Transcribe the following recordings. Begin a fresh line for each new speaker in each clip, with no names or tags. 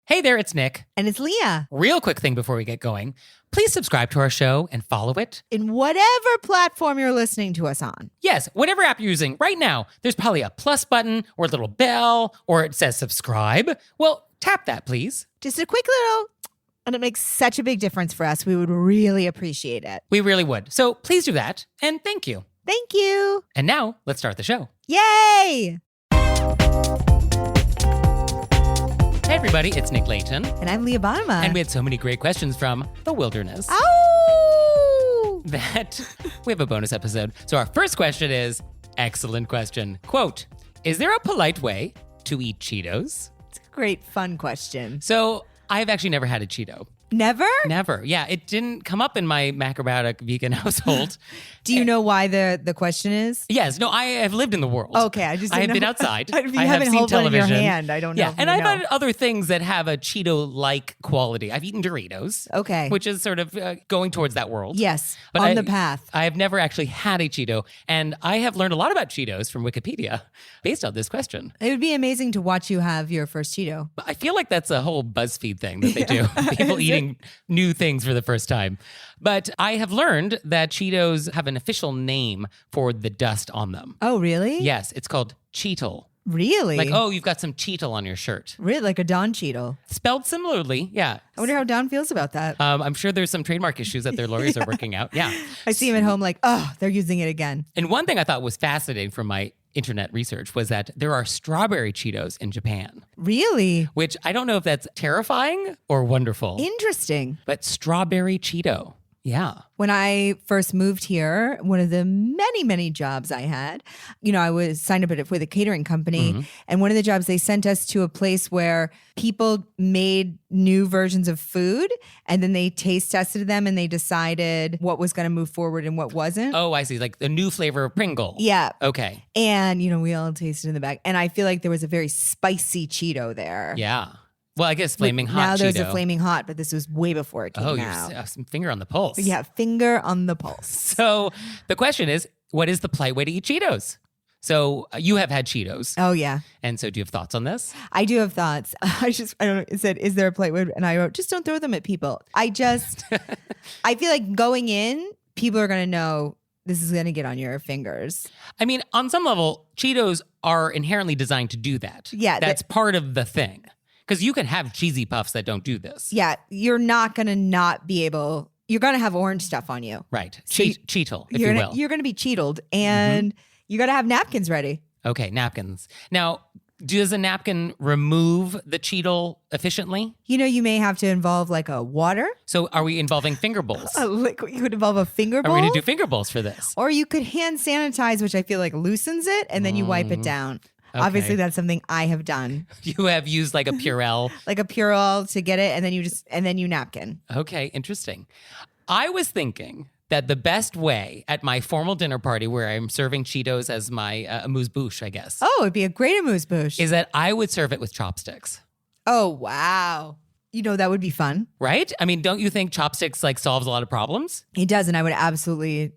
Hey there, it's Nick.
And it's Leah.
Real quick thing before we get going. Please subscribe to our show and follow it.
In whatever platform you're listening to us on.
Yes, whatever app you're using right now, there's probably a plus button or a little bell or it says subscribe. Well, tap that, please.
Just a quick little, and it makes such a big difference for us. We would really appreciate it.
We really would. So please do that, and thank you.
Thank you.
And now, let's start the show.
Yay!
Hey everybody, it's Nick Layton.
And I'm Leah Bonema.
And we had so many great questions from the wilderness.
Ow!
That we have a bonus episode. So our first question is, excellent question. Quote, is there a polite way to eat Cheetos?
It's a great, fun question.
So I've actually never had a Cheeto.
Never?
Never. Yeah, it didn't come up in my macrobiotic vegan household.
Do you know why the question is?
Yes. No, I have lived in the world.
Okay, I
have been outside.
If you
I have
haven't
seen
held one in your
television.
hand, I don't know.
Yeah, and I've had other things that have a Cheeto-like quality. I've eaten Doritos.
Okay.
Which is sort of going towards that world.
Yes,
But
on the path.
I have never actually had a Cheeto, and I have learned a lot about Cheetos from Wikipedia based on this question.
It would be amazing to watch you have your first Cheeto.
I feel like that's a whole BuzzFeed thing that they do. People eating new things for the first time. But I have learned that Cheetos have an official name for the dust on them.
Oh, really?
Yes, it's called Cheetle.
Really?
Like, oh, you've got some Cheetle on your shirt.
Really? Like a Don Cheeto.
Spelled similarly, yeah.
I wonder how Don feels about that.
I'm sure there's some trademark issues that their lawyers are working out. Yeah.
I see him at home like, oh, they're using it again.
And one thing I thought was fascinating from my internet research was that there are strawberry Cheetos in Japan.
Really?
Which I don't know if that's terrifying or wonderful.
Interesting.
But strawberry Cheeto. Yeah.
When I first moved here, one of the many, many jobs I had, I was signed up with a catering company. Mm-hmm. And one of the jobs, they sent us to a place where people made new versions of food and then they taste tested them and they decided what was going to move forward and what wasn't.
Oh, I see. Like the new flavor of Pringle.
Yeah.
Okay.
And, we all tasted in the back. And I feel like there was a very spicy Cheeto there.
Yeah. Well, I guess Flaming Hot
now
Cheeto.
There's a Flaming Hot, but this was way before it came out.
Oh, you're some finger on the pulse.
Yeah, finger on the pulse.
So the question is, what is the polite way to eat Cheetos? So you have had Cheetos.
Oh, yeah.
And so do you have thoughts on this?
I do have thoughts. I don't know. It said, is there a polite way? And I wrote, just don't throw them at people. I feel like going in, people are going to know this is going to get on your fingers.
I mean, on some level, Cheetos are inherently designed to do that.
Yeah.
That's part of the thing. Because you can have cheesy puffs that don't do this.
Yeah, you're not going to not be able, you're going to have orange stuff on you.
Right.
So
Cheetle, if you will.
You're going to be cheetled and you got to have napkins ready.
Okay, napkins. Now, does a napkin remove the Cheetle efficiently?
You may have to involve like a water.
So are we involving finger bowls?
You could involve a finger bowl.
Are we going to do finger bowls for this?
Or you could hand sanitize, which I feel like loosens it, and then you wipe it down. Okay. Obviously, that's something I have done.
You have used like a Purell.
Like a Purell to get it, and then you napkin.
Okay, interesting. I was thinking that the best way at my formal dinner party where I'm serving Cheetos as my amuse-bouche, I guess.
Oh, it'd be a great amuse-bouche.
Is that I would serve it with chopsticks.
Oh, wow. That would be fun.
Right? I mean, don't you think chopsticks solves a lot of problems?
It does, and that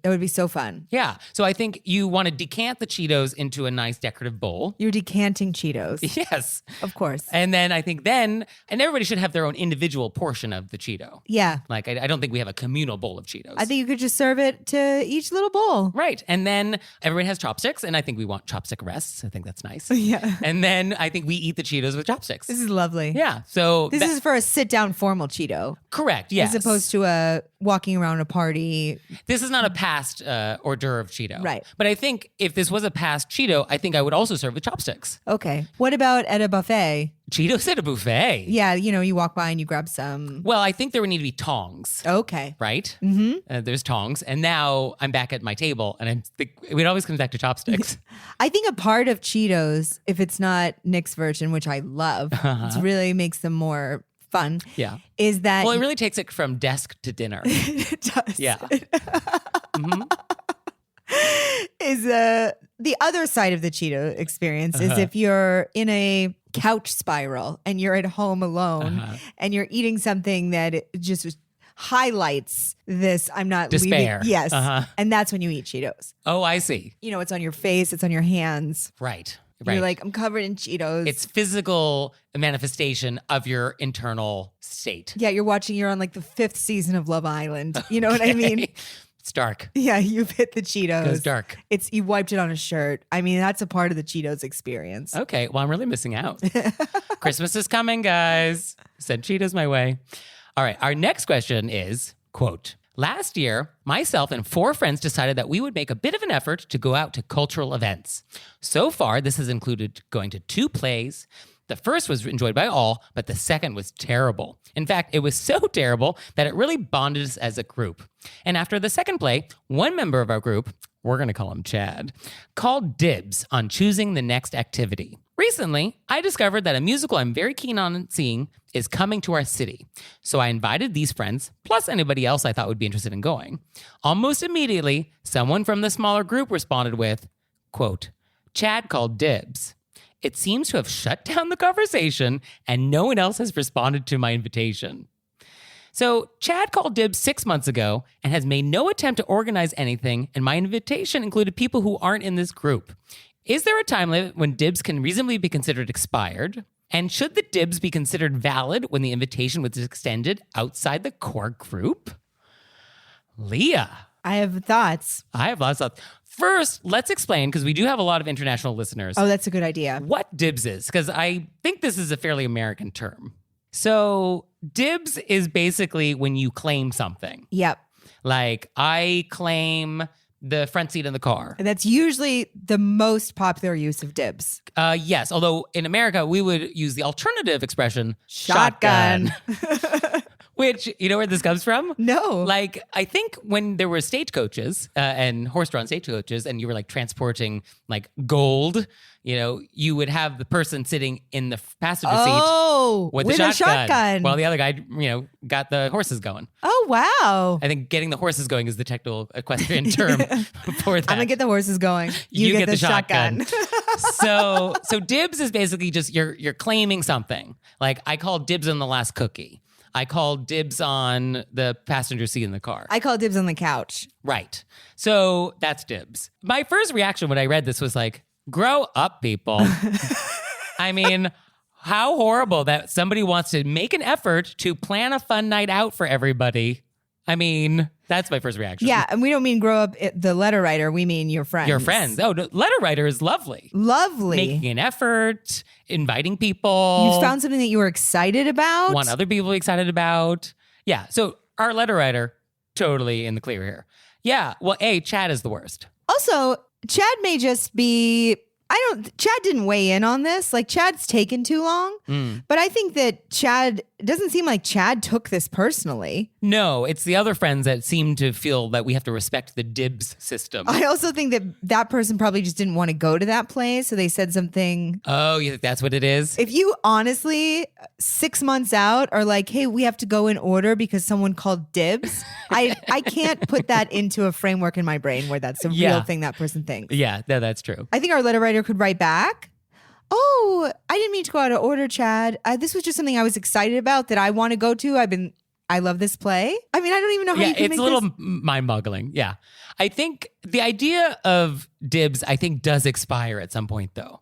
would be so fun.
Yeah. So I think you want to decant the Cheetos into a nice decorative bowl.
You're decanting Cheetos.
Yes.
Of course.
And then I think and everybody should have their own individual portion of the Cheeto.
Yeah.
Like, I don't think we have a communal bowl of Cheetos.
I think you could just serve it to each little bowl.
Right. And then everybody has chopsticks, and I think we want chopstick rests. I think that's nice.
Yeah.
And then I think we eat the Cheetos with chopsticks.
This is lovely.
Yeah. So
this is for a sit-down formal Cheeto.
Correct, yes.
As opposed to a walking around a party.
This is not a past hors d'oeuvre Cheeto.
Right.
But I think if this was a past Cheeto, I think I would also serve with chopsticks.
Okay. What about at a buffet?
Cheetos at a buffet?
Yeah, you walk by and you grab some.
Well, I think there would need to be tongs.
Okay.
Right?
Mm-hmm.
There's tongs. And now I'm back at my table, and it always comes back to chopsticks.
I think a part of Cheetos, if it's not Nick's version, which I love, it really makes them more fun.
Yeah.
Is that...
Well, it really takes it from desk to dinner.
It does.
Yeah.
Is the other side of the Cheeto experience is if you're in a couch spiral and you're at home alone and you're eating something that it just highlights this I'm not
despair.
leaving. Yes. And that's when you eat Cheetos.
Oh, I see.
It's on your face, it's on your hands.
Right. Right.
You're like, I'm covered in Cheetos.
It's physical manifestation of your internal state.
Yeah, you're on like the 5th season of Love Island. You know what I mean?
It's dark.
Yeah, you've hit the Cheetos.
Goes dark.
You wiped it on a shirt. I mean, that's a part of the Cheetos experience.
Okay, well, I'm really missing out. Christmas is coming, guys. Send Cheetos my way. All right, our next question is, quote, last year, myself and 4 friends decided that we would make a bit of an effort to go out to cultural events. So far, this has included going to 2 plays. The first was enjoyed by all, but the second was terrible. In fact, it was so terrible that it really bonded us as a group. And after the second play, one member of our group, we're going to call him Chad, called dibs on choosing the next activity. Recently, I discovered that a musical I'm very keen on seeing is coming to our city. So I invited these friends, plus anybody else I thought would be interested in going. Almost immediately, someone from the smaller group responded with, quote, Chad called dibs. It seems to have shut down the conversation and no one else has responded to my invitation. So Chad called dibs 6 months ago and has made no attempt to organize anything, and my invitation included people who aren't in this group. Is there a time limit when dibs can reasonably be considered expired? And should the dibs be considered valid when the invitation was extended outside the core group? Leah.
I have thoughts.
I have lots of thoughts. First, let's explain, because we do have a lot of international listeners.
Oh, that's a good idea.
What dibs is, because I think this is a fairly American term. So dibs is basically when you claim something.
Yep.
Like, I claim the front seat in the car.
And that's usually the most popular use of dibs.
Yes, although in America, we would use the alternative expression,
Shotgun.
Which, you know where this comes from?
No.
Like, I think when there were stagecoaches and horse-drawn stagecoaches and you were like transporting like gold, you know, you would have the person sitting in the passenger seat with a shotgun while the other guy, you know, got the horses going.
Oh, wow.
I think getting the horses going is the technical equestrian term for that.
I'm going to get the horses going. You get the shotgun.
So dibs is basically just you're claiming something. Like, I called dibs on the last cookie. I called dibs on the passenger seat in the car.
I call dibs on the couch.
Right. So that's dibs. My first reaction when I read this was like, grow up, people. I mean, how horrible that somebody wants to make an effort to plan a fun night out for everybody. I mean, that's my first reaction.
Yeah, and we don't mean grow up the letter writer. We mean your friends.
Your friends. Oh, no, letter writer is lovely.
Lovely.
Making an effort, inviting people.
You found something that you were excited about.
Want other people excited about. Yeah, so our letter writer, totally in the clear here. Yeah, well, Chad is the worst.
Also, Chad may just be... Chad didn't weigh in on this. Like, Chad's taken too long. But I think that it doesn't seem like Chad took this personally.
No, it's the other friends that seem to feel that we have to respect the dibs system.
I also think that person probably just didn't want to go to that play. So they said something.
Oh, you think that's what it is?
If you honestly, 6 months out, are like, hey, we have to go in order because someone called dibs. I can't put that into a framework in my brain where that's a real thing that person thinks.
Yeah, that's true.
I think our letter writer could write back. Oh, I didn't mean to go out of order, Chad. This was just something I was excited about that I want to go to. I love this play. I mean, I don't even know how you can make
it's a little mind-boggling. Yeah. I think the idea of dibs, does expire at some point, though.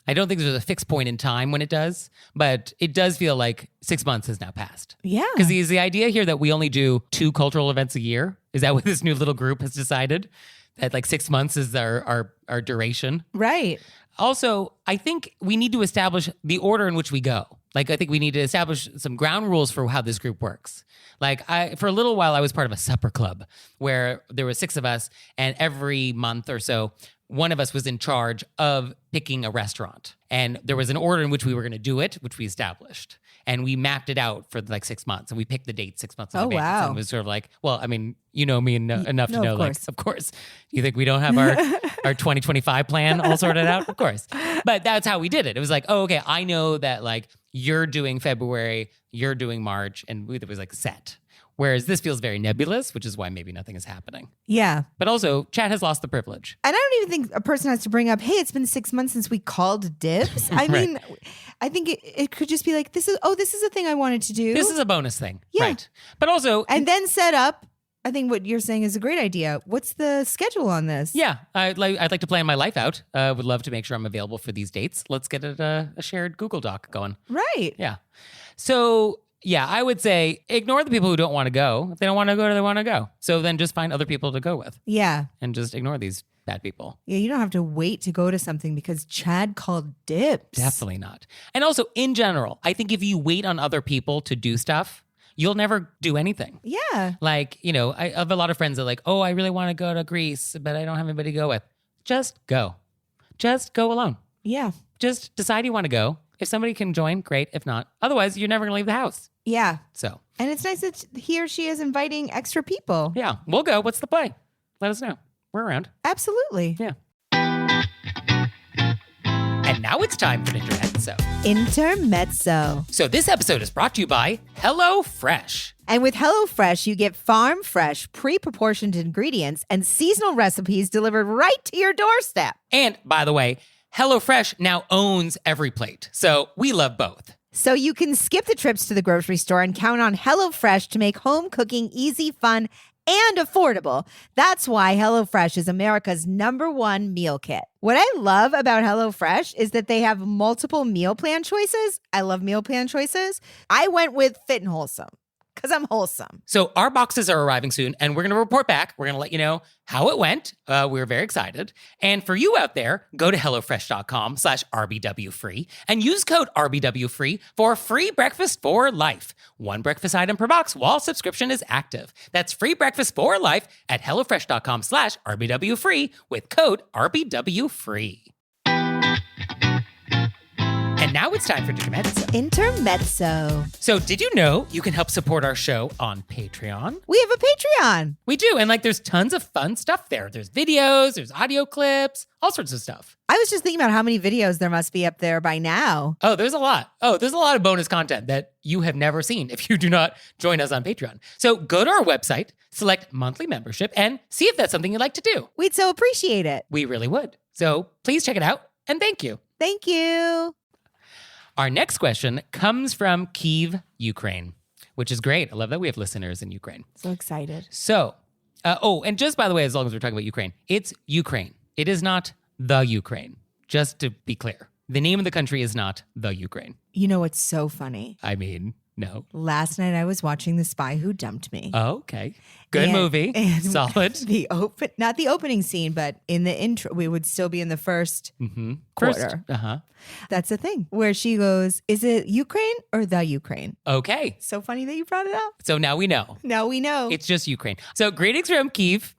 I don't think there's a fixed point in time when it does, but it does feel like 6 months has now passed.
Yeah.
Because is the idea here that we only do 2 cultural events a year? Is that what this new little group has decided? That like 6 months is our duration?
Right.
Also, I think we need to establish the order in which we go. Like, I think we need to establish some ground rules for how this group works. Like, for a little while, I was part of a supper club where there were 6 of us, and every month or so, one of us was in charge of picking a restaurant. And there was an order in which we were going to do it, which we established. And we mapped it out for like 6 months. And we picked the date 6 months in advance.
Wow.
And it was sort of like, well, I mean, you know me enough to know,
of
like, of course. You think we don't have our 2025 plan all sorted out? Of course. But that's how we did it. It was like, oh, okay, I know that like you're doing February, you're doing March. And it was like set. Whereas this feels very nebulous, which is why maybe nothing is happening.
Yeah.
But also, Chad has lost the privilege.
And I don't even think a person has to bring up, hey, it's been 6 months since we called dibs. I mean, I think it could just be like, this is a thing I wanted to do.
This is a bonus thing.
Yeah.
Right. But also...
And then set up I think what you're saying is a great idea. What's the schedule on this?
Yeah, I'd like to plan my life out. Would love to make sure I'm available for these dates. Let's get a shared Google Doc going.
Right.
Yeah. So, yeah, I would say ignore the people who don't want to go. If they don't want to go, they want to go. So then just find other people to go with.
Yeah.
And just ignore these bad people.
Yeah, you don't have to wait to go to something because Chad called dibs.
Definitely not. And also, in general, I think if you wait on other people to do stuff, you'll never do anything.
Yeah.
Like, I have a lot of friends that are like, oh, I really want to go to Greece, but I don't have anybody to go with. Just go. Just go alone.
Yeah.
Just decide you want to go. If somebody can join, great. If not, otherwise, you're never going to leave the house.
Yeah.
So.
And it's nice that he or she is inviting extra people.
Yeah, we'll go. What's the play? Let us know. We're around.
Absolutely.
Yeah. And now it's time for Intermezzo.
Intermezzo.
So this episode is brought to you by HelloFresh.
And with HelloFresh, you get farm fresh, pre-proportioned ingredients and seasonal recipes delivered right to your doorstep.
And by the way, HelloFresh now owns Every Plate. So we love both.
So you can skip the trips to the grocery store and count on HelloFresh to make home cooking easy, fun, and affordable. That's why HelloFresh is America's #1 meal kit. What I love about HelloFresh is that they have multiple meal plan choices. I love meal plan choices. I went with Fit and Wholesome because I'm wholesome.
So our boxes are arriving soon, and we're going to report back. We're going to let you know how it went. We're very excited. And for you out there, go to HelloFresh.com/RBWFree and use code RBWFree for free breakfast for life. One breakfast item per box while subscription is active. That's free breakfast for life at HelloFresh.com/RBWFree with code RBWFree. And now it's time for Intermezzo.
Intermezzo.
So did you know you can help support our show on Patreon?
We have a Patreon.
We do. And there's tons of fun stuff there. There's videos, there's audio clips, all sorts of stuff.
I was just thinking about how many videos there must be up there by now.
Oh, there's a lot. There's a lot of bonus content that you have never seen if you do not join us on Patreon. So go to our website, select monthly membership, and see if that's something you'd like to do.
We'd so appreciate it.
We really would. So please check it out, and thank you.
Thank you.
Our next question comes from Kyiv, Ukraine, which is great. I love that we have listeners in Ukraine.
So excited.
So, and just by the way, as long as we're talking about Ukraine, it's Ukraine. It is not the Ukraine, just to be clear. The name of the country is not the Ukraine.
You know what's so funny?
I mean, no.
Last night I was watching The Spy Who Dumped Me.
Oh, okay. Good movie. Solid.
Not the opening scene, but in the intro, we would still be in the first quarter. That's the thing where she goes, is it Ukraine or the Ukraine?
Okay.
So funny that you brought it up.
So now we know.
Now we know.
It's just Ukraine. So greetings from Kyiv.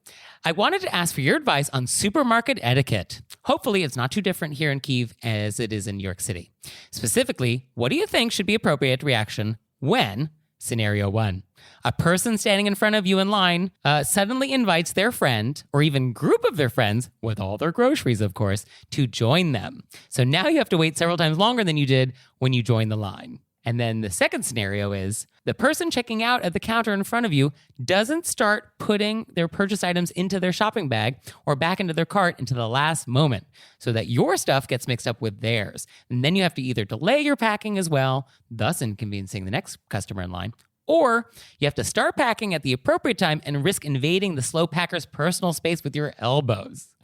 I wanted to ask for your advice on supermarket etiquette. Hopefully it's not too different here in Kyiv as it is in New York City. Specifically, what do you think should be appropriate reaction when, scenario 1, a person standing in front of you in line suddenly invites their friend or even group of their friends, with all their groceries, of course, to join them. So now you have to wait several times longer than you did when you joined the line. And then the second scenario is the person checking out at the counter in front of you doesn't start putting their purchase items into their shopping bag or back into their cart until the last moment so that your stuff gets mixed up with theirs. And then you have to either delay your packing as well, thus inconveniencing the next customer in line, or you have to start packing at the appropriate time and risk invading the slow packer's personal space with your elbows.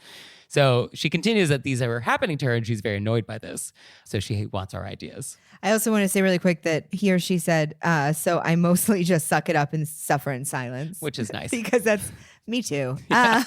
So she continues that these are happening to her and she's very annoyed by this. So she wants our ideas.
I also want to say really quick that he or she said, so I mostly just suck it up and suffer in silence.
Which is nice.
Because that's me too.
Yeah.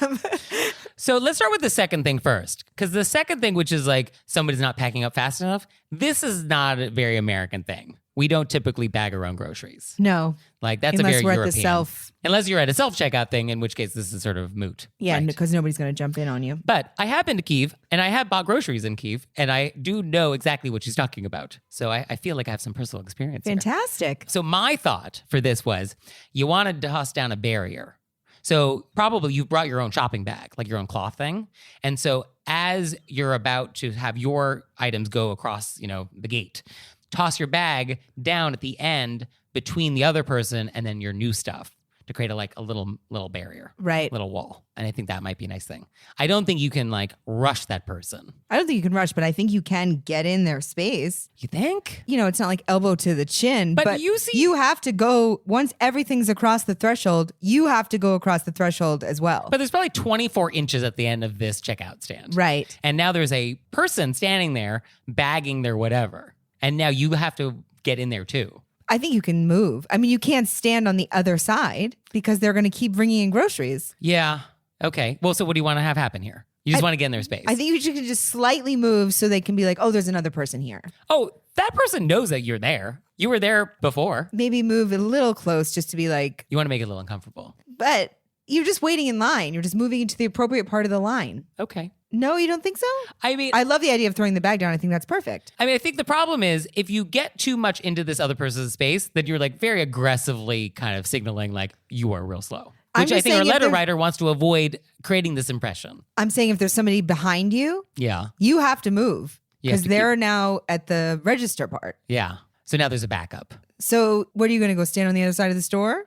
So let's start with the second thing first. Because the second thing, which is somebody's not packing up fast enough, this is not a very American thing. We don't typically bag our own groceries.
No.
That's
unless
a very
we're
European.
At the self.
Unless you're at a self-checkout thing, in which case this is sort of moot.
Yeah,
right?
because nobody's going to jump in on you.
But I have been to Kyiv, and I have bought groceries in Kyiv, and I do know exactly what she's talking about. So I feel like I have some personal experience here.
Fantastic.
So my thought for this was you want to toss down a barrier. So probably you've brought your own shopping bag, your own cloth thing. And so as you're about to have your items go across, the gate, toss your bag down at the end between the other person and then your new stuff. to create a little barrier,
Right.
little wall. And I think that might be a nice thing. I don't think you can like rush that person.
I don't think you can rush, but I think you can get in their space.
You think?
You know, it's not like elbow to the chin,
But
you have to go, once everything's across the threshold, you have to go across the threshold as well.
But there's probably 24 inches at the end of this checkout stand.
Right.
And now there's a person standing there bagging their whatever. And now you have to get in there too.
I think you can move. I mean, you can't stand on the other side because they're going to keep bringing in groceries.
Yeah. Okay. Well, so what do you want to have happen here? You just want to get in their space.
I think you should just slightly move so they can be like, oh, there's another person here.
Oh, that person knows that you're there. You were there before.
Maybe move a little close just to be like,
You want to make it a little uncomfortable.
but you're just waiting in line. You're just moving into the appropriate part of the line.
Okay.
No, you don't think so?
I mean,
I love the idea of throwing the bag down. I think that's perfect.
I think the problem is if you get too much into this other person's space, then you're like very aggressively kind of signaling like you are real slow. Which I think our letter writer wants to avoid creating this impression.
I'm saying if there's somebody behind you,
Yeah.
you have to move
You have
because
to
they're now at the register part.
Yeah. So now there's a backup.
So what are you going to go stand on the other side of the store?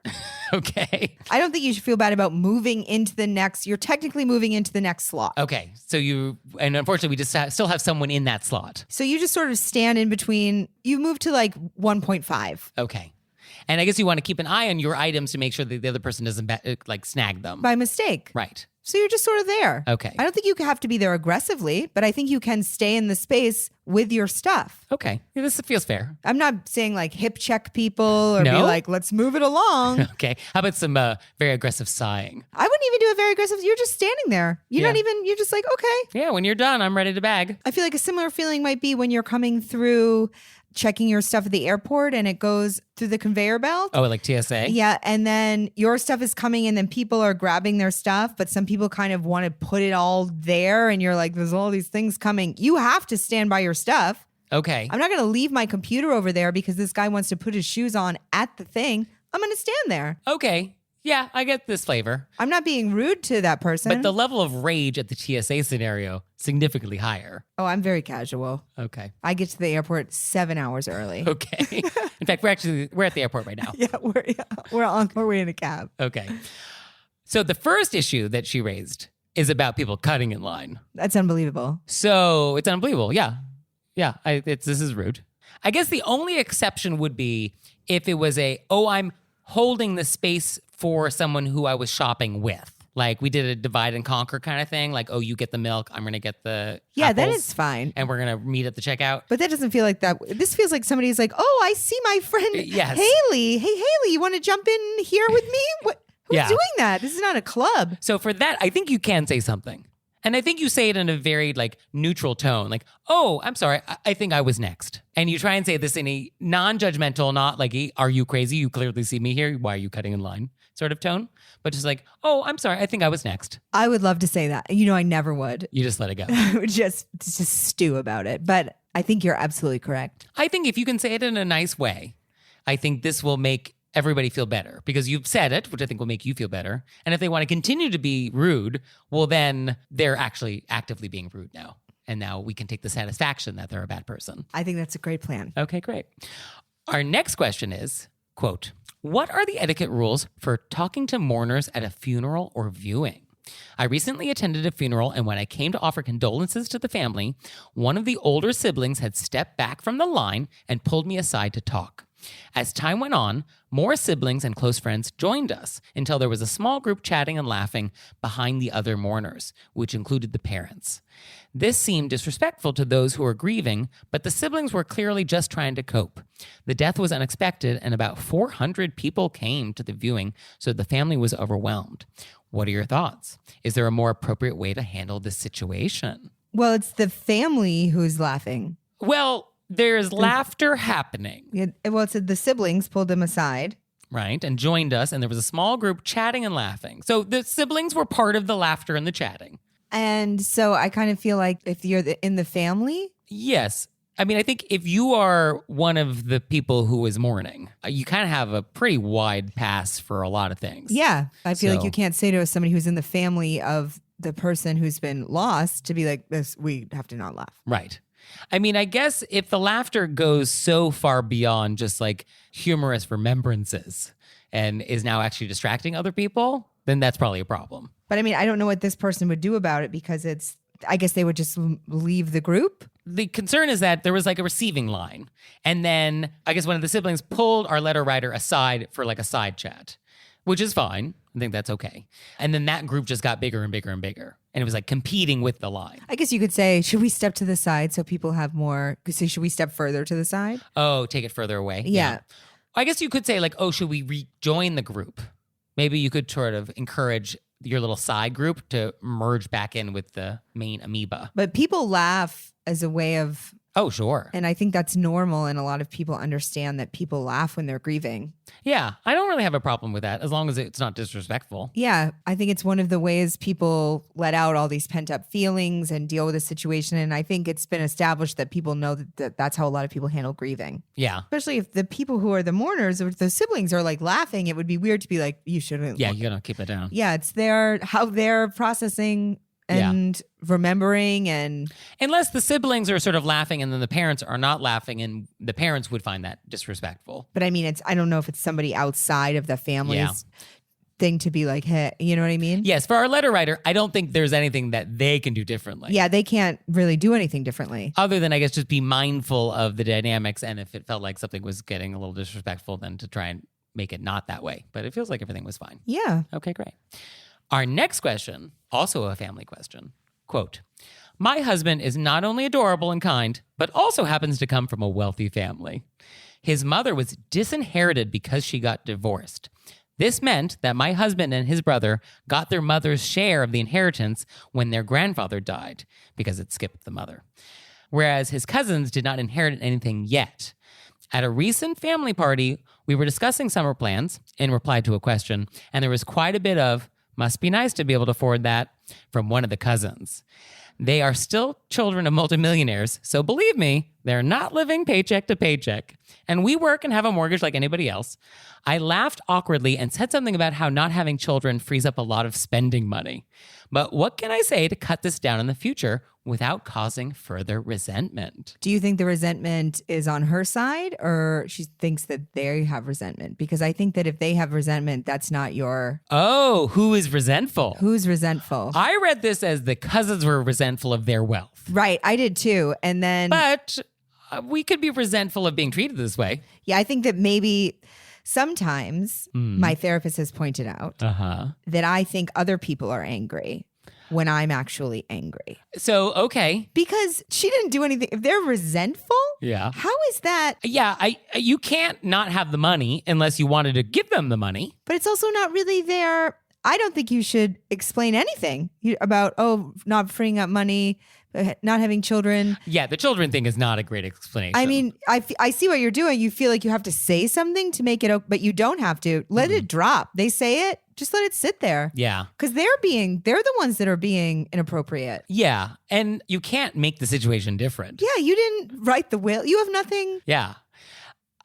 Okay.
I don't think you should feel bad about moving into the next. You're technically moving into the next slot.
Okay. So and unfortunately, we just still have someone in that slot.
So you just sort of stand in between. You move to like 1.5
Okay. And I guess you want to keep an eye on your items to make sure that the other person doesn't snag them.
by mistake.
Right.
So you're just sort of there.
Okay.
I don't think you have to be there aggressively, but I think you can stay in the space with your stuff.
Okay. Yeah, this feels fair.
I'm not saying like hip check people or be
No?
like, let's move it along.
Okay. How about some very aggressive sighing?
I wouldn't even do it very aggressive. You're just standing there. You're just like, okay.
Yeah. When you're done, I'm ready to bag.
I feel like a similar feeling might be when you're coming through checking your stuff at the airport and it goes through the conveyor belt.
Oh, like TSA?
Yeah. And then your stuff is coming in and people are grabbing their stuff, but some people kind of want to put it all there. And you're like, there's all these things coming. You have to stand by your stuff.
Okay.
I'm not going to leave my computer over there because this guy wants to put his shoes on at the thing. I'm going to stand there.
Okay. Yeah, I get this flavor.
I'm not being rude to that person.
But the level of rage at the TSA scenario, significantly higher.
Oh, I'm very casual.
Okay.
I get to the airport 7 hours early.
Okay. In fact, we're at the airport right now.
Yeah, we're on our way in a cab.
Okay. So the first issue that she raised is about people cutting in line.
That's unbelievable.
So it's unbelievable. Yeah. Yeah. This is rude. I guess the only exception would be if it was I'm holding the space for someone who I was shopping with. Like we did a divide and conquer kind of thing. Like, you get the milk, I'm going to get the
Yeah, that
apples,
is fine.
and we're going to meet at the checkout.
But that doesn't feel like that. This feels like somebody's like, oh, I see my friend
Yes.
Haley. Hey, Haley, you want to jump in here with me? Who's
Yeah.
doing that? This is not a club.
So for that, I think you can say something. And I think you say it in a very neutral tone. Like, oh, I'm sorry. I think I was next. And you try and say this in a non-judgmental, not like, are you crazy? You clearly see me here. Why are you cutting in line sort of tone? But just like, oh, I'm sorry. I think I was next.
I would love to say that. You know, I never would.
You just let it go.
I would just stew about it. But I think you're absolutely correct.
I think if you can say it in a nice way, I think this will make everybody feel better because you've said it, which I think will make you feel better. And if they want to continue to be rude, well, then they're actually actively being rude now. And now we can take the satisfaction that they're a bad person.
I think that's a great plan.
Okay, great. Our next question is, quote, what are the etiquette rules for talking to mourners at a funeral or viewing? I recently attended a funeral, and when I came to offer condolences to the family, one of the older siblings had stepped back from the line and pulled me aside to talk. As time went on, more siblings and close friends joined us until there was a small group chatting and laughing behind the other mourners, which included the parents. This seemed disrespectful to those who were grieving, but the siblings were clearly just trying to cope. The death was unexpected, and about 400 people came to the viewing, so the family was overwhelmed. What are your thoughts? Is there a more appropriate way to handle this situation?
Well, it's the family who's laughing.
Well, there's laughter happening.
Well, it's the siblings pulled them aside.
Right, and joined us, and there was a small group chatting and laughing. So the siblings were part of the laughter and the chatting.
And so I kind of feel like if you're in the family.
Yes. I mean, I think if you are one of the people who is mourning, you kind of have a pretty wide pass for a lot of things.
Yeah. I feel like you can't say to somebody who's in the family of the person who's been lost to be like, this, we have to not laugh.
Right. I mean, I guess if the laughter goes so far beyond just like humorous remembrances and is now actually distracting other people, then that's probably a problem.
But I mean, I don't know what this person would do about it because I guess they would just leave the group.
The concern is that there was like a receiving line. And then I guess one of the siblings pulled our letter writer aside for like a side chat, which is fine. I think that's okay. And then that group just got bigger and bigger and bigger. And it was like competing with the line.
I guess you could say, should we step to the side so people have more? Should we step further to the side?
Oh, take it further away.
Yeah.
I guess you could say like, oh, should we rejoin the group? Maybe you could sort of encourage your little side group to merge back in with the main amoeba.
But people laugh as a way of...
Oh, sure.
And I think that's normal. And a lot of people understand that people laugh when they're grieving.
Yeah, I don't really have a problem with that as long as it's not disrespectful.
Yeah, I think it's one of the ways people let out all these pent up feelings and deal with a situation. And I think it's been established that people know that that's how a lot of people handle grieving.
Yeah.
Especially if the people who are the mourners or the siblings are like laughing, it would be weird to be like, you shouldn't.
Yeah, you gotta keep it down.
Yeah, it's how they're processing and remembering, and
unless the siblings are sort of laughing and then the parents are not laughing, and the parents would find that disrespectful.
But I mean, I don't know if it's somebody outside of the family's thing to be like, hey, you know what I mean?
Yes, for our letter writer, I don't think there's anything that they can do differently.
Yeah, they can't really do anything differently.
Other than, I guess, just be mindful of the dynamics, and if it felt like something was getting a little disrespectful, then to try and make it not that way. But it feels like everything was fine.
Yeah.
Okay, great. Our next question, also a family question. Quote, my husband is not only adorable and kind, but also happens to come from a wealthy family. His mother was disinherited because she got divorced. This meant that my husband and his brother got their mother's share of the inheritance when their grandfather died, because it skipped the mother. Whereas his cousins did not inherit anything yet. At a recent family party, we were discussing summer plans in reply to a question, and there was quite a bit of, must be nice to be able to afford that, from one of the cousins. They are still children of multimillionaires, so believe me, they're not living paycheck to paycheck. And we work and have a mortgage like anybody else. I laughed awkwardly and said something about how not having children frees up a lot of spending money. But what can I say to cut this down in the future without causing further resentment?
Do you think the resentment is on her side, or she thinks that they have resentment? Because I think that if they have resentment, that's not your...
Oh, who is resentful?
Who's resentful?
I read this as the cousins were resentful of their wealth.
Right, I did too. And then...
But we could be resentful of being treated this way.
Yeah, I think that maybe... Sometimes my therapist has pointed out that I think other people are angry when I'm actually angry.
So, okay.
Because she didn't do anything. If they're resentful, how is that?
Yeah, you can't not have the money unless you wanted to give them the money.
But it's also not really their... I don't think you should explain anything about, not freeing up money, not having children.
Yeah, the children thing is not a great explanation.
I mean, I see what you're doing. You feel like you have to say something to make it, but you don't have to. Let it drop. They say it, just let it sit there.
Yeah.
Because they're the ones that are being inappropriate.
Yeah, and you can't make the situation different.
Yeah, you didn't write the will. You have nothing.
Yeah.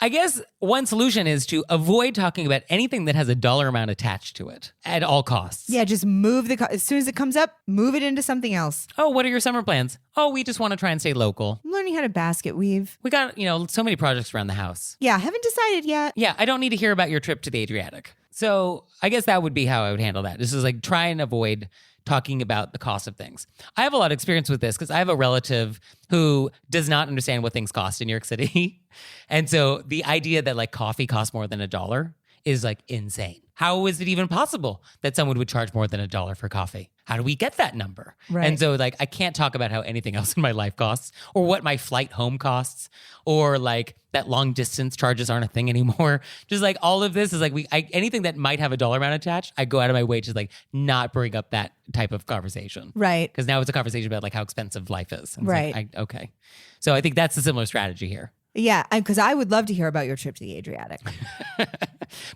I guess one solution is to avoid talking about anything that has a dollar amount attached to it at all costs.
Yeah, just move as soon as it comes up, move it into something else.
Oh, what are your summer plans? Oh, we just want to try and stay local.
I'm learning how to basket weave.
We got, so many projects around the house.
Yeah, haven't decided yet.
Yeah, I don't need to hear about your trip to the Adriatic. So I guess that would be how I would handle that. This is like try and avoid talking about the cost of things. I have a lot of experience with this because I have a relative who does not understand what things cost in New York City. And so the idea that like coffee costs more than $1 is like insane. How is it even possible that someone would charge more than $1 for coffee? How do we get that number?
Right.
And so like I can't talk about how anything else in my life costs or what my flight home costs or like that long distance charges aren't a thing anymore. Just like all of this is like anything that might have a dollar amount attached, I go out of my way to like not bring up that type of conversation.
Right.
Because now it's a conversation about like how expensive life is. And it's
right.
Like, okay. So I think that's a similar strategy here.
Yeah, because I would love to hear about your trip to the Adriatic.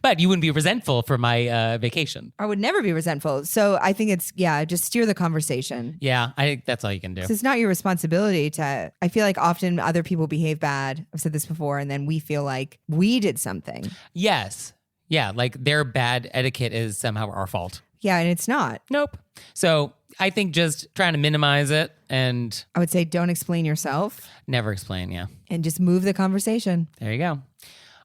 But you wouldn't be resentful for my vacation.
I would never be resentful. So I think it's, just steer the conversation.
Yeah, I think that's all you can do.
It's not your responsibility to, I feel like often other people behave bad. I've said this before, and then we feel like we did something.
Yes. Yeah, like their bad etiquette is somehow our fault.
Yeah, and it's not.
Nope. So I think just trying to minimize it and...
I would say don't explain yourself.
Never explain, yeah.
And just move the conversation.
There you go.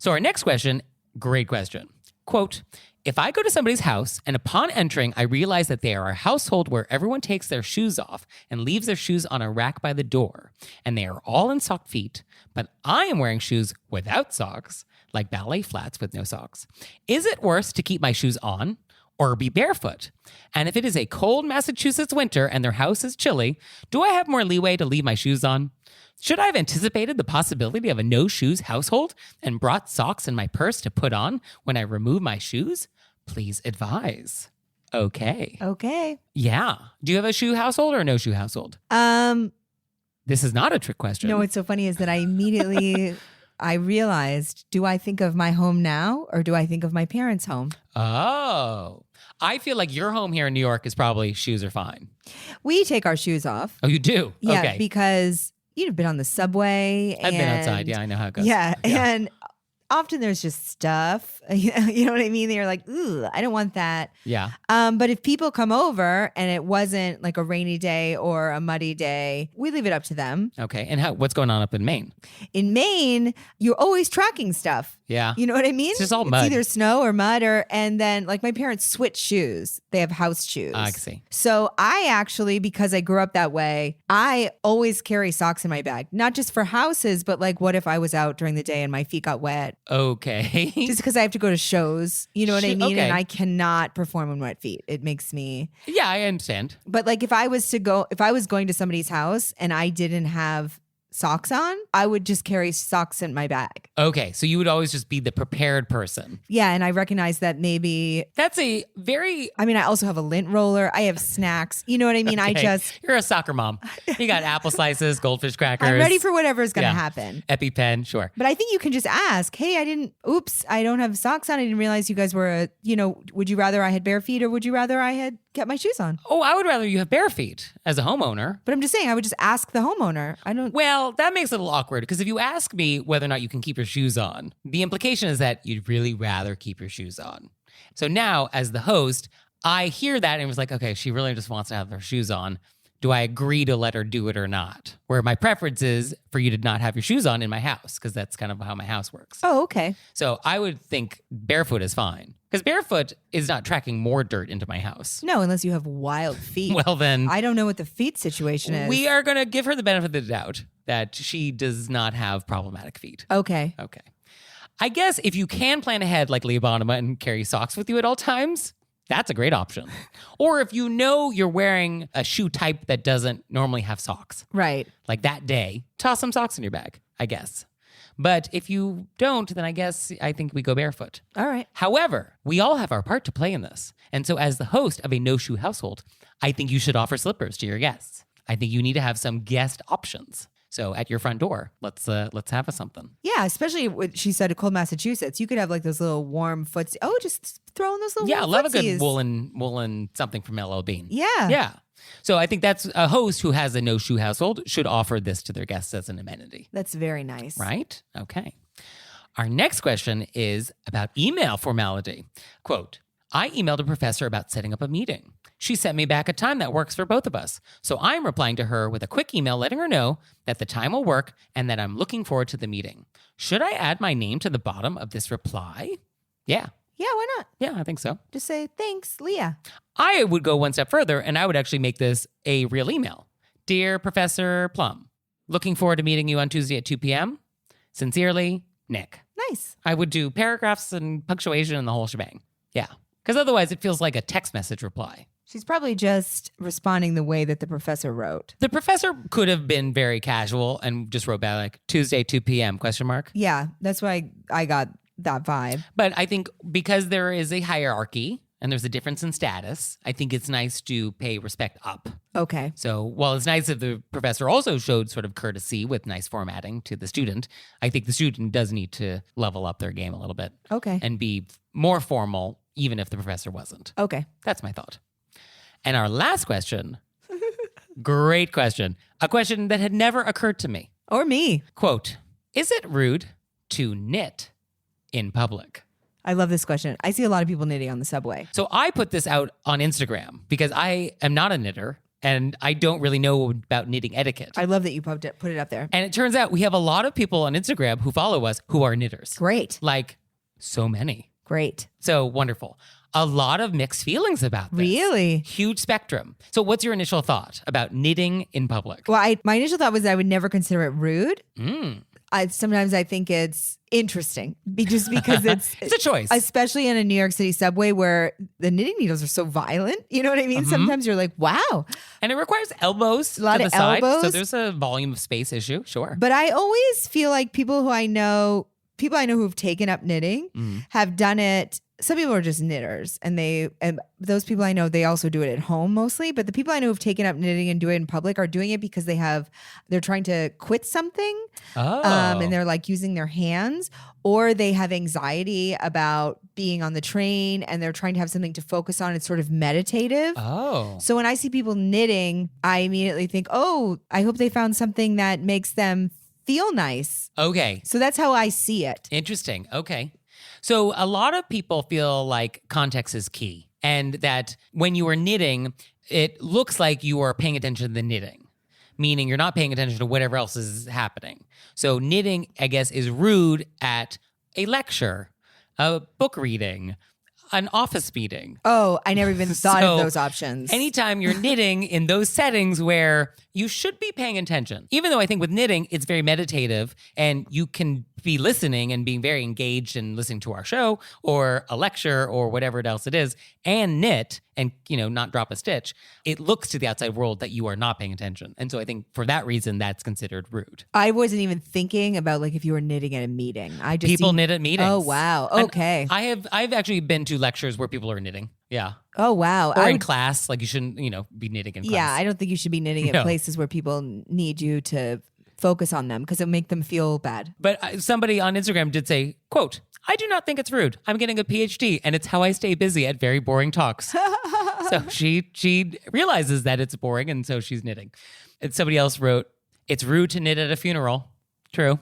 So our next question, great question. Quote, if I go to somebody's house and upon entering, I realize that they are a household where everyone takes their shoes off and leaves their shoes on a rack by the door, and they are all in socked feet, but I am wearing shoes without socks, like ballet flats with no socks, is it worse to keep my shoes on or be barefoot? And if it is a cold Massachusetts winter and their house is chilly, do I have more leeway to leave my shoes on? Should I have anticipated the possibility of a no-shoes household and brought socks in my purse to put on when I remove my shoes? Please advise. Okay.
Okay.
Yeah. Do you have a shoe household or a no-shoe household? This is not a trick question.
No, what's so funny is that I immediately I realized, do I think of my home now or do I think of my parents' home?
Oh. I feel like your home here in New York is probably shoes are fine.
We take our shoes off.
Oh, you do?
Yeah,
Okay.
because you've been on the subway.
I've been outside. Yeah, I know how it goes.
Yeah, and often there's just stuff, you know what I mean? You're like, ooh, I don't want that.
Yeah.
But if people come over and it wasn't like a rainy day or a muddy day, we leave it up to them.
Okay. And what's going on up in Maine?
In Maine, you're always tracking stuff.
Yeah.
You know what I mean?
It's just all mud.
It's either snow or mud and then like my parents switch shoes. They have house shoes.
I see.
So I actually, because I grew up that way, I always carry socks in my bag, not just for houses, but like what if I was out during the day and my feet got wet?
Okay.
Just because I have to go to shows, you know what I mean?
Okay.
And I cannot perform in wet feet. It makes me.
Yeah, I understand.
But like if I was going to somebody's house and I didn't have socks on, I would just carry socks in my bag.
Okay. So you would always just be the prepared person.
Yeah. And I recognize that maybe.
That's a very.
I mean, I also have a lint roller. I have snacks. You know what I mean?
Okay. You're a soccer mom. You got apple slices, goldfish crackers.
I'm ready for whatever is going to happen.
EpiPen, sure.
But I think you can just ask, hey, I don't have socks on. I didn't realize you guys were, would you rather I had bare feet or would you rather I had kept my shoes on?
Oh, I would rather you have bare feet as a homeowner.
But I'm just saying, I would just ask the homeowner.
Well, that makes it a little awkward because if you ask me whether or not you can keep your shoes on, the implication is that you'd really rather keep your shoes on. So now, as the host, I hear that and was like, okay, she really just wants to have her shoes on. Do I agree to let her do it or not? Where my preference is for you to not have your shoes on in my house because that's kind of how my house works.
Oh, okay.
So I would think barefoot is fine because barefoot is not tracking more dirt into my house.
No, unless you have wild feet.
Well, then
I don't know what the feet situation is.
we are going to give her the benefit of the doubt that she does not have problematic feet.
Okay.
Okay. I guess if you can plan ahead like Leah Bonnema and carry socks with you at all times, that's a great option. Or if you know you're wearing a shoe type that doesn't normally have socks.
Right.
Like that day, toss some socks in your bag, I guess. But if you don't, then I think we go barefoot.
All right.
However, we all have our part to play in this. And so as the host of a no-shoe household, I think you should offer slippers to your guests. I think you need to have some guest options. So at your front door, let's have something.
Yeah, especially what she said, a cold Massachusetts. You could have like those little warm footsies. Oh, just throw in those little
I
warm
love
footsies.
a good woolen something from LL Bean.
Yeah.
Yeah. So I think that's a host who has a no-shoe household should offer this to their guests as an amenity.
That's very nice.
Right? Okay. Our next question is about email formality. Quote, I emailed a professor about setting up a meeting. She sent me back a time that works for both of us. So I'm replying to her with a quick email letting her know that the time will work and that I'm looking forward to the meeting. Should I add my name to the bottom of this reply? Yeah.
Yeah, why not?
Yeah, I think so.
Just say, thanks, Leah.
I would go one step further and I would actually make this a real email. Dear Professor Plum, looking forward to meeting you on Tuesday at 2 p.m. Sincerely, Nick.
Nice.
I would do paragraphs and punctuation and the whole shebang. Yeah. Because otherwise it feels like a text message reply.
She's probably just responding the way that the professor wrote.
The professor could have been very casual and just wrote back like Tuesday, 2 p.m. ?
Yeah, that's why I got that vibe.
But I think because there is a hierarchy and there's a difference in status, I think it's nice to pay respect up.
Okay.
So while it's nice if the professor also showed sort of courtesy with nice formatting to the student, I think the student does need to level up their game a little bit.
Okay.
And be more formal, even if the professor wasn't.
Okay.
That's my thought. And our last question, great question, a question that had never occurred to me.
Or me.
Quote, is it rude to knit in public?
I love this question. I see a lot of people knitting on the subway.
So I put this out on Instagram because I am not a knitter and I don't really know about knitting etiquette.
I love that you put it up there.
And it turns out we have a lot of people on Instagram who follow us who are knitters.
Great.
Like so many.
Great.
So wonderful. A lot of mixed feelings about this.
Really?
Huge spectrum. So what's your initial thought about knitting in public?
Well, my initial thought was I would never consider it rude.
Mm.
Sometimes I think it's interesting just because it's
a choice.
Especially in a New York City subway where the knitting needles are so violent. You know what I mean? Sometimes you're like, wow.
And it requires elbows
A lot
to
of
the side.
elbows.
So there's a volume of space issue. Sure.
But I always feel like people I know who've taken up knitting have done it. Some people are just knitters and those people I know, they also do it at home mostly. But the people I know who've taken up knitting and do it in public are doing it because they're trying to quit something. And they're like using their hands, or they have anxiety about being on the train and they're trying to have something to focus on. It's sort of meditative.
Oh.
So when I see people knitting, I immediately think, oh, I hope they found something that makes them feel nice.
Okay.
So that's how I see it.
Interesting. Okay. So a lot of people feel like context is key, and that when you are knitting, it looks like you are paying attention to the knitting, meaning you're not paying attention to whatever else is happening. So knitting, I guess, is rude at a lecture, a book reading, an office meeting.
Oh, I never even thought
So,
of those options.
Anytime you're knitting in those settings where you should be paying attention, even though I think with knitting, it's very meditative and you can be listening and being very engaged and listening to our show or a lecture or whatever else it is and knit and, not drop a stitch. It looks to the outside world that you are not paying attention. And so I think for that reason, that's considered rude.
I wasn't even thinking about like if you were knitting at a meeting.
People knit at meetings.
Oh, wow. Okay.
And I've actually been to lectures where people are knitting. Yeah.
Oh, wow.
Or in class, like you shouldn't, be knitting in class.
Yeah, I don't think you should be knitting at places where people need you to focus on them because it'll make them feel bad.
But somebody on Instagram did say, quote, "I do not think it's rude. I'm getting a PhD and it's how I stay busy at very boring talks." So she realizes that it's boring and so she's knitting. And somebody else wrote, "It's rude to knit at a funeral." True.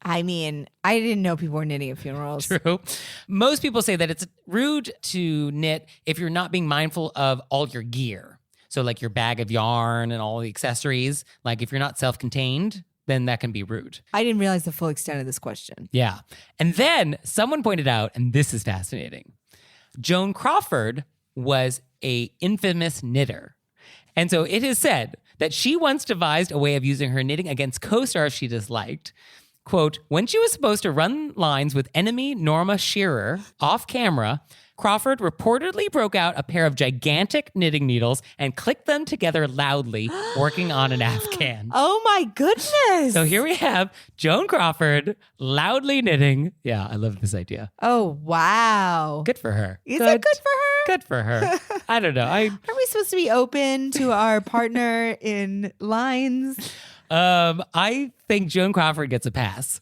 I mean, I didn't know people were knitting at funerals.
True. Most people say that it's rude to knit if you're not being mindful of all your gear. So like your bag of yarn and all the accessories, like if you're not self-contained, then that can be rude.
I didn't realize the full extent of this question.
Yeah. And then someone pointed out, and this is fascinating, Joan Crawford was a infamous knitter. And so it is said that she once devised a way of using her knitting against co-stars she disliked. Quote, "When she was supposed to run lines with enemy Norma Shearer off camera, Crawford reportedly broke out a pair of gigantic knitting needles and clicked them together loudly, working on an Afghan."
Oh my goodness.
So here we have Joan Crawford loudly knitting. Yeah, I love this idea.
Oh, wow.
Good for her.
Is it good for her?
Good for her. I don't know.
Are we supposed to be open to our partner in lines?
I think Joan Crawford gets a pass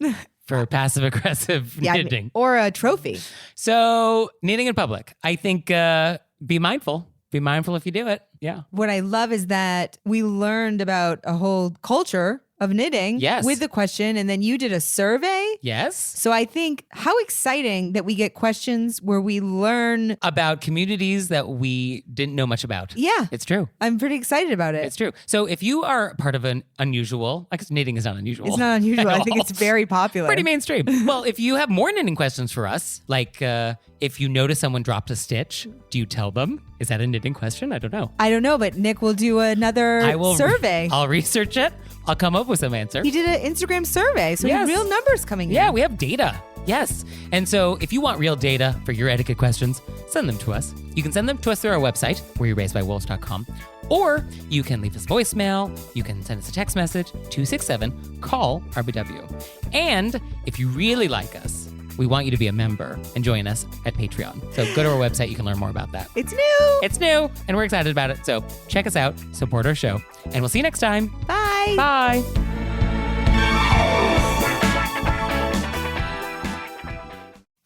for passive aggressive knitting.
Or a trophy.
So knitting in public, I think be mindful. Be mindful if you do it. Yeah.
What I love is that we learned about a whole culture of knitting with the question, and then you did a survey.
Yes.
So I think how exciting that we get questions where we learn
about communities that we didn't know much about.
Yeah.
It's true.
I'm pretty excited about it.
It's true. So if you are part of an unusual, I guess knitting is not unusual.
It's not unusual. I think it's very popular.
Pretty mainstream. Well, if you have more knitting questions for us, like if you notice someone dropped a stitch, do you tell them? Is that a knitting question? I don't know.
I don't know, but Nick will do another survey.
I'll research it. I'll come up with some answer.
He did an Instagram survey, so he had real numbers coming in.
Yeah, we have data. Yes. And so if you want real data for your etiquette questions, send them to us. You can send them to us through our website, wereraisedbywolves.com, or you can leave us voicemail. You can send us a text message, 267-CALL-RBW. And if you really like us, we want you to be a member and join us at Patreon. So go to our website. You can learn more about that.
It's new.
It's new, and we're excited about it. So check us out, support our show, and we'll see you next time.
Bye.
Bye.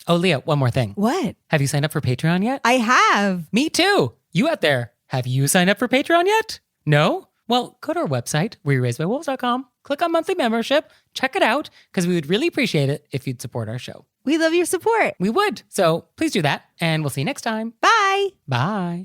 Oh, Leah, one more thing.
What?
Have you signed up for Patreon yet?
I have.
Me too. You out there, have you signed up for Patreon yet? No? Well, go to our website, wereraisedbywolves.com, click on monthly membership, check it out, because we would really appreciate it if you'd support our show.
We love your support.
We would. So please do that, and we'll see you next time.
Bye.
Bye.